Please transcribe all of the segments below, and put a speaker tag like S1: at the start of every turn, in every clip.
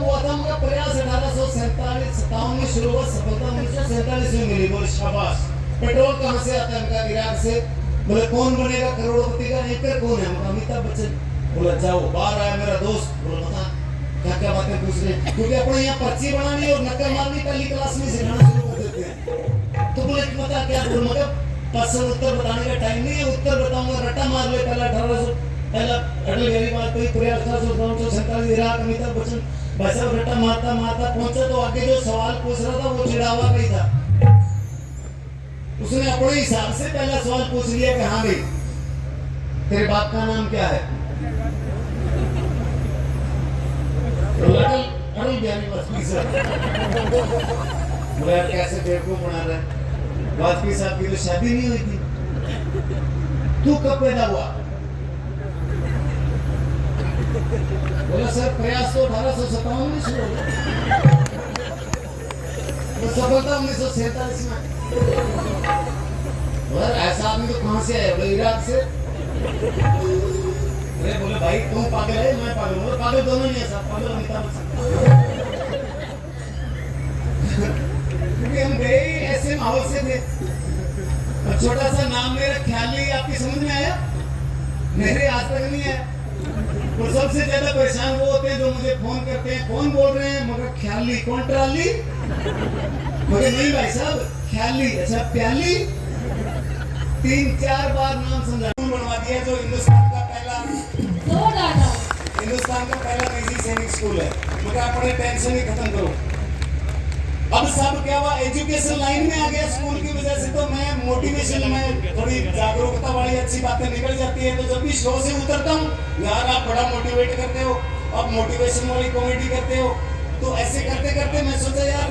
S1: कब हुआ था? उनका प्रयास 1847 में शुरू हुआ, सफलता 1947 में मिली। बोले शाबाश। पेट्रोल कहाँ से आता है? उनका इराक से। बोले कौन बनेगा करोड़पति का एंकर कौन है? अमिताभ बच्चन। बोला जाओ। बाहर आया मेरा दोस्त, बोला बता क्या क्या बातें पूछ रहे, क्योंकि अपने यहाँ पर्ची बनानी और नक्कल मारनी पहली क्लास में सिखाना शुरू कर देते हैं। तो बोले बता क्या बोल, मतलब क्वेश्चन उत्तर बताने का टाइम नहीं है, उत्तर बताऊंगा रट्टा मार ले। पहला 1800 पहला अटल बिहारी वाजपेयी प्रयास 1847 इराक अमिताभ बच्चन भाई साहब रट्टा मारता मारता पहुंचा तो आगे जो सवाल पूछ रहा था वो चिड़ावा का ही था। उसने अपने हिसाब से पहला सवाल पूछ लिया कि हाँ भाई तेरे बाप का नाम क्या है? अटल बिहारी वाजपेयी साहब। बोला कैसे बेवकूफ बना रहा है, वाजपेयी साहब की तो शादी नहीं हुई थी, तू कब पैदा हुआ? बोला सर प्रयास तो 1857 में शुरू हुआ, तो सफलता 1947 में। ऐसा आदमी तो कहां से आया? बोले इराक से। अरे बोले भाई तुम पागल है मैं पागल हूँ? पागल दोनों नहीं है साहब, पागल अमिताभ बच्चन। क्योंकि हम गए ऐसे माहौल से थे। छोटा सा नाम मेरा ख्याल नहीं, आपकी समझ में आया? मेरे आज तक नहीं आया। और सबसे ज्यादा परेशान वो होते हैं जो मुझे फोन करते हैं, कौन बोल रहे हैं? मगर ख्याली। कौन ट्राली? मगर नहीं भाई साहब ख्याली। अच्छा प्याली। 3-4 बार नाम समझा बनवा दिया। जो हिंदुस्तान का निजी सैनिक स्कूल है। मगर अपने टेंशन ही खत्म करो। अब सब क्या हुआ, एजुकेशन लाइन में आ गया स्कूल की वजह से। तो मैं मोटिवेशन में थोड़ी जागरूकता वाली अच्छी बातें निकल जाती है। तो जब भी शो से उतरता हूँ, यार आप बड़ा मोटिवेट करते हो, अब मोटिवेशन वाली कॉमेडी करते हो। तो ऐसे करते करते मैं सोचा यार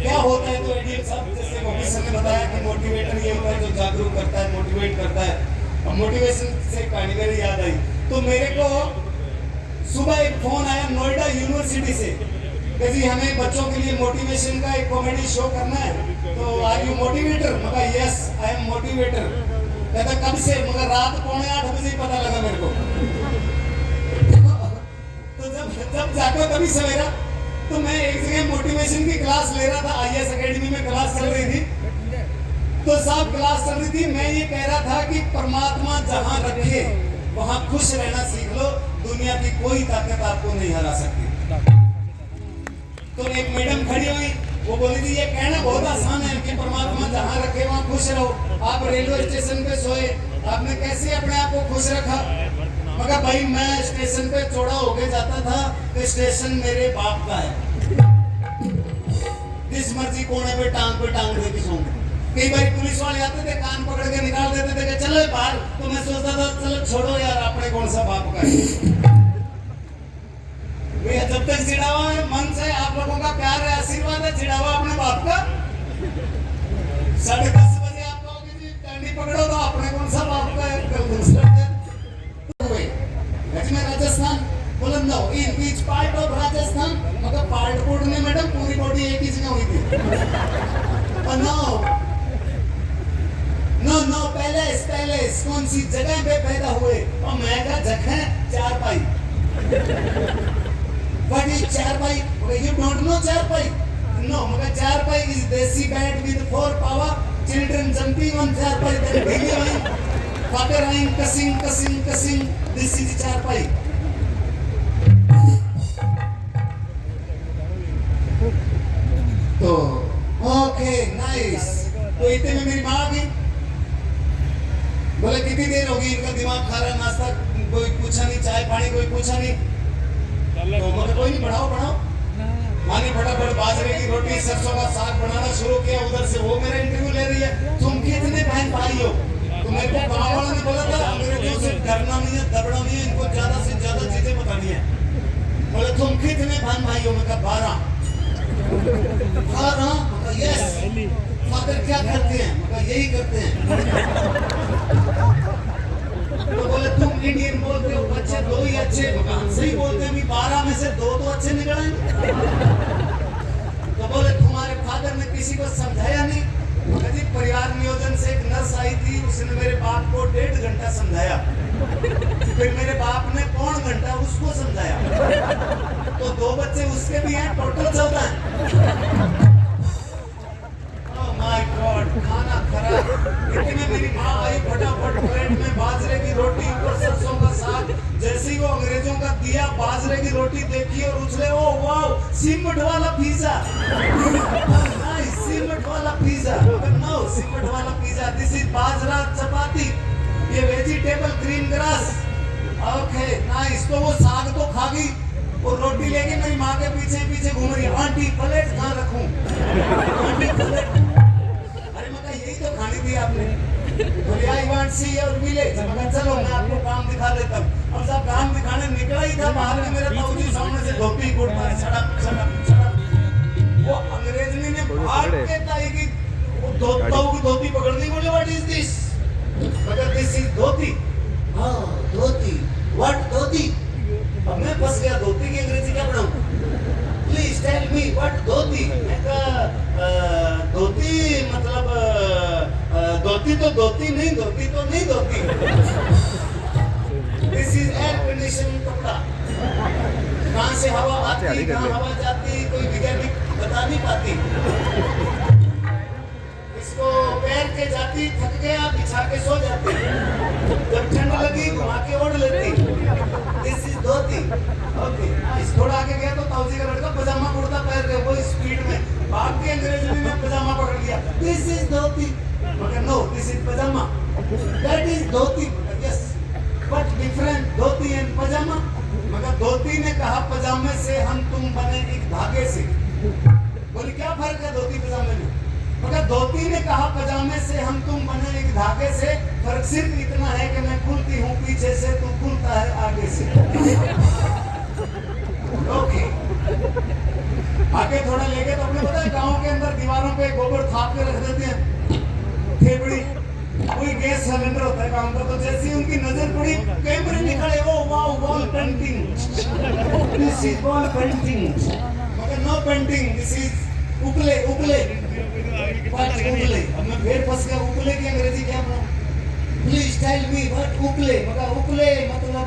S1: क्या होता है। तो एडीएम साहब जैसे ऑफिसर ने बताया कि मोटिवेटर ये होता है जो जागरूक करता है, मोटिवेट करता है। अब मोटिवेशन से कहानी मेरी याद आई। तो मेरे को सुबह एक फोन आया नोएडा यूनिवर्सिटी से कि जी हमें बच्चों के लिए मोटिवेशन का एक कॉमेडी शो करना है, तो आर यू मोटिवेटर? मगर यस आई एम मोटिवेटर। कहता कब से? मगर रात 7:45 बजे पता लगा मेरे को। तो जब जाकर कभी सवेरा, तो मैं एक जगह मोटिवेशन की क्लास ले रहा था, आईएएस एकेडमी में क्लास चल रही थी। तो साहब क्लास चल रही थी, मैं ये कह रहा था कि परमात्मा जहां रखे वहां खुश रहना सीख लो, दुनिया की कोई ताकत आपको नहीं हरा सकती। तो एक मैडम खड़ी हुई, वो बोली थी ये कहना बहुत आसान है कि परमात्मा जहां रखे वहां खुश रहो। आप रेलवे स्टेशन पे सोए, आपने कैसे अपने आप को खुश रखा? मगर भाई मैं स्टेशन पे चौड़ा होके जाता था कि स्टेशन मेरे बाप का है, जिस मर्जी कोने पे टांग देती सोऊंगा। कई बार पुलिस वाले आते थे, कान पकड़ के निकाल देते थे कि चलो बाहर। तो मैं सोचता था चलो छोड़ो यार, अपने कौन सा बाप का है। जब तक चिड़ावा है मन से आप लोगों का प्यार है, आशीर्वाद है, चिड़ावा अपने बाप का। 10:30 बजे आप कहोगे जी डंडी पकड़ो, तो अपने कौन सा बाप का है? कल दूसरा में राजस्थान बुलंदो इन बीच पार्ट ऑफ राजस्थान, मतलब पार्ट बोर्ड में मैडम पूरी बॉडी एक ही जगह हुई थी। नो पहले कौन सी जगह पे पैदा हुए? और मैं का जगह 4 पाई। What is 4 pi? You don't know 4 pi? No, मगर 4 पाई is desi bat with 4 power. Children jumping on 4 pi. Then baby line, father line, cussing. This is 4 पाई. तो ओके नाइस। तो इतने में मेरी माँ आ गई, बोले कितनी देर होगी इनका दिमाग खा रहा, नाश्ता कोई पूछा नहीं, चाय पानी कोई पूछा नहीं। तो बोले कोई नहीं, बढ़ाओ माँ ने फटाफट बाजरे की रोटी सरसों का साग बनाना शुरू किया। उधर से वो मेरा इंटरव्यू ले रही है, तुम कितने बहन भाई हो? तो मेरे को गाँव वालों ने बोला था अंग्रेजों से डरना नहीं है, दबड़ा नहीं है, इनको ज्यादा से ज्यादा चीजें बतानी है। बोले तुम कितने बहन भाई हो? मैं कहा 12। यस। फादर क्या करते हैं? मैं कहा यही करते हैं। तो बोले तुम इंडियन बोलते हो, बच्चे 2 ही अच्छे। सही बोलते हैं, 12 में से 2 तो अच्छे निकल आए। तो बोले तुम्हारे फादर ने किसी को समझाया नहीं? जी परिवार नियोजन से एक नर्स आई थी, उसने मेरे बाप को 1.5 घंटा समझाया, फिर मेरे बाप ने 1.25 घंटा उसको समझाया। तो 2 बच्चे उसके बाजरे की रोटी देखी और उछले, ओ वाह सीमेंट वाला पिज्जा, नाइस सीमेंट वाला पिज्जा, नो सीमेंट वाला पिज्जा, दिस इज बाजरा चपाती, ये vegetable green grass, okay nice. तो वो साग तो खा गई और रोटी लेके मेरी माँ के पीछे पीछे घूम रही है, आंटी प्लेट कहाँ रखूं, आंटी प्लेट, अरे मैं कहा यही तो खानी थी आपने, बोले I want see your village, मैं कहा चलो मैं आपको काम दिखा देता हूँ। अब जब काम दिखाने निकला ही था बाहर में मेरे ताऊजी सामने से धोती कोट मारे, सड़क वो अंग्रेजनी ने भाग के ताई की वो ताऊ की धोती पकड़नी, बोले व्हाट इज दिस, मगर दिस इज धोती, हाँ धोती, व्हाट धोती, अब मैं फंस गया, धोती की अंग्रेजी क्या पढ़ाऊं, प्लीज टेल मी व्हाट धोती, मैं कहा धोती मतलब धोती तो धोती नहीं, धोती तो नहीं धोती, दिस इज एयर कंडीशन कपड़ा, कहाँ से हवा आती कहाँ हवा जाती कोई वैज्ञानिक बता नहीं पाती, इसको पैर के जाती, थक गया बिछा के सो जाती, जब ठंड लगी घुमा के ओढ़ लेती, this is dhoti, okay nice. थोड़ा आगे गया तो ताऊजी का लड़का पजामा कुर्ता पहन रहे, वो स्पीड में भाग के अंग्रेजी में पजामा पकड़ लिया, दिस इज धोती, मगर no this is pyjama, that is dhoti, yes but different dhoti and pyjama, मगर धोती ने कहा पजामे से हम तुम बने एक धागे से, बोले क्या फर्क है धोती पजामे में, मगर धोती ने कहा पजामे से हम तुम बने एक धागे से, फर्क सिर्फ इतना है कि मैं खुलती हूँ पीछे से, तू खुलता है आगे से, ओके आगे थोड़ा लेके तो अपने पता है गाँव के अंदर दीवारों पे गोबर थाप के रख देते हैं, थेपड़ी कोई गैस सिलेंडर होता है काम का, तो जैसे उनकी नजर पड़ी कैमरे निकले, oh wow wall painting, this is wall painting, मगर नो पेंटिंग, दिस इज उपले उपले, उपले, अब मैं फिर फंस गया, उपले की अंग्रेजी क्या बोलूं, प्लीज टेल मी व्हाट उपले, मगर उपले मतलब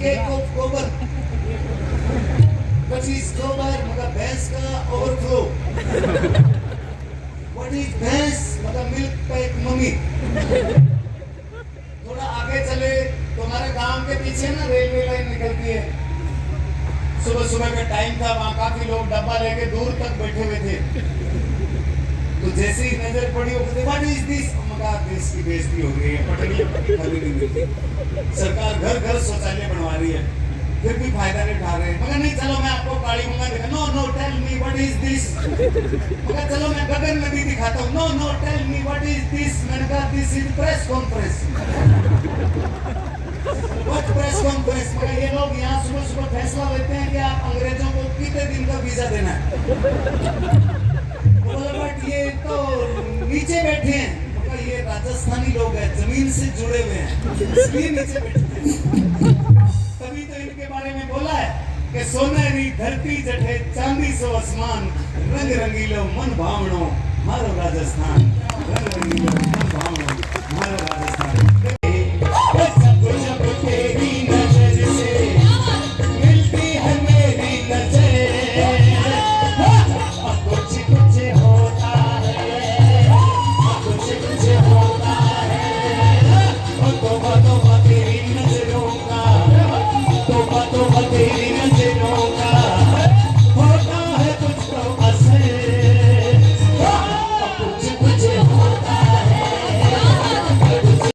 S1: केक ऑफ गोबर, व्हाट इज गोबर मगर भैंस का ओवरफ्लो, व्हाट इज भैंस मतलब मिल्क पैक मम्मी। थोड़ा आगे चले तो हमारे गांव के पीछे ना रेलवे लाइन निकलती है, सुबह सुबह का टाइम था, वहाँ काफी लोग डब्बा लेके दूर तक बैठे हुए थे, तो जैसे ही नजर पड़ी वो कहते व्हाट इज दिस, मगर देश की बेइज्जती हो गई है, पटरियां खाली नहीं मिलती, सरकार घर घर शौचालय बनवा रही है, फिर भी फायदा नहीं उठा रहे, मगर नहीं चलो मैं आपको काली गंगा दिखा, no no tell me what is this, मगर चलो मैं गगन नदी दिखाता हूँ, no no tell me what is this, मैंने कहा this is press conference, what press conference, मगर ये लोग यहाँ सुबह सुबह फैसला लेते हैं कि आप अंग्रेजों को कितने दिन का वीजा देना है, बोला बट ये तो नीचे बैठे हैं, मगर ये राजस्थानी लोग हैं, जमीन से जुड़े हुए हैं, इसलिए नीचे बैठे हैं, तभी तो इनके बारे में बोला है कि सोनेरी धरती जठे चांदी सो आसमान, रंग रंगीलो मन भावनो मारो राजस्थान, रंग रंगीलो मन भावनो मारो